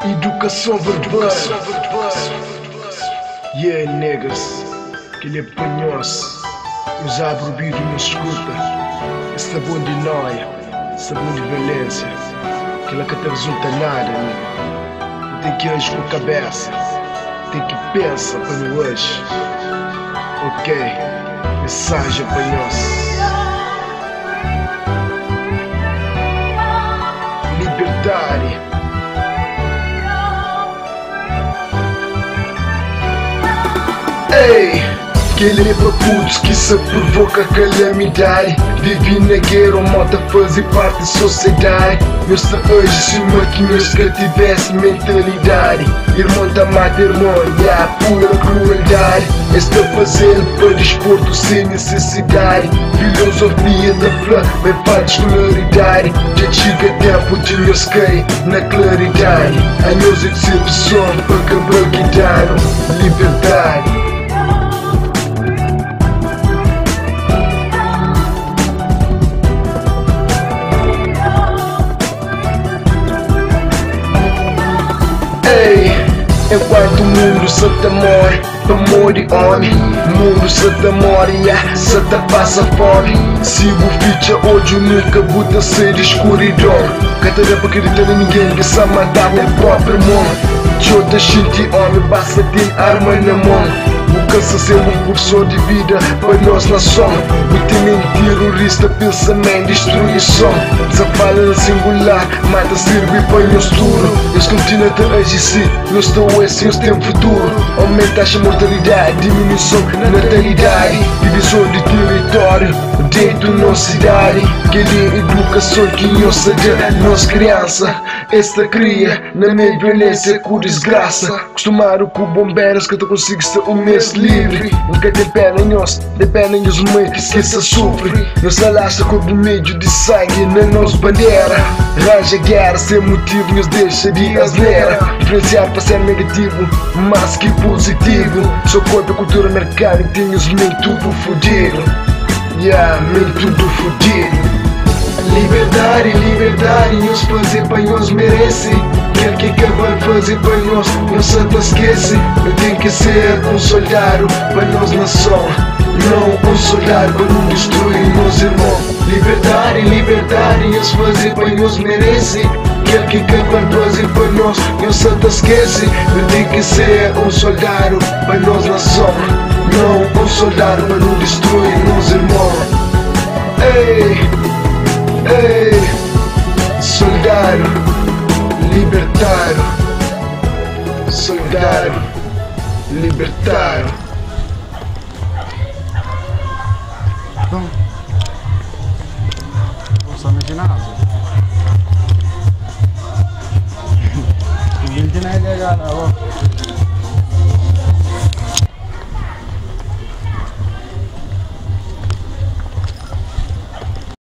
Educação verbal. Yeah, niggas, que ele apanhou-se. Os abre o bico e nos escuta. Esse bom de noia, esse bom de violência. Que lá que te resulta nada, amigo. Tem que agir com a cabeça. Tem que pensar para mim hoje. Ok, mensagem apanhou-se. Liberdade. Ei, que ele é para putos que se provoca calamidade. Vive na guerra, ou mota fazer parte da sociedade. Eu sei hoje se máquinas que tivesse mentalidade. Irmão da mata, irmão, e a pura crueldade. Está fazendo para desporto sem necessidade. Filosofia da flor, bem para escolaridade. Já chega tempo de nos cair na claridade. A nossa decepção para acabar guiando liberdade. Enquanto o mundo se te morre, amor e homem. O mundo se te morre, se te passa fome. Sigo ficha hoje, nunca buta ser escuridão. Cada para acreditar em ninguém que se matar o próprio mundo. Eu te senti homem, basta ter arma na mão. Busca ser um professor de vida para nós nação. Ultimamente terrorista, pensamento, destruição. Se fala no singular, mata serve para nós tudo. Eles continuam a agir, nós estamos assim, nós temos futuro. Aumenta a mortalidade, diminuição na natalidade. Divisão de território dentro da nossa cidade. Que é educação que nós seja nossa criança. Esta cria na meia violência com desgraça. Acostumaram com bombeiros que tu consegues ser um mês livre. Nunca depende em nós, dependem dos mães que se sofrem. Nos alastra com o medo de sangue na nossa bandeira. Ranja guerra sem motivo, nos deixa de asneira. Diferenciar para ser negativo, mas que positivo. Só corpo a cultura americana e tem os meio tudo fudido. Yeah, meio tudo fudido. Liberdade, liberdade, nos fazer para nós merece. Quer que vai fazer para nós, não se te esquece. Eu tenho que ser um soldado para nós nação. Não um soldado para não destruir meus irmãos. Liberdade, liberdade, nos fazer para nós merece. Quer que vai fazer para nós, não se te esquece. Eu tenho que ser um soldado para nós nação. Não um soldado para não destruir meus irmãos. Ei! Ei, soldado, libertário, soldado, libertário. Então, posso imaginar? Não é legal,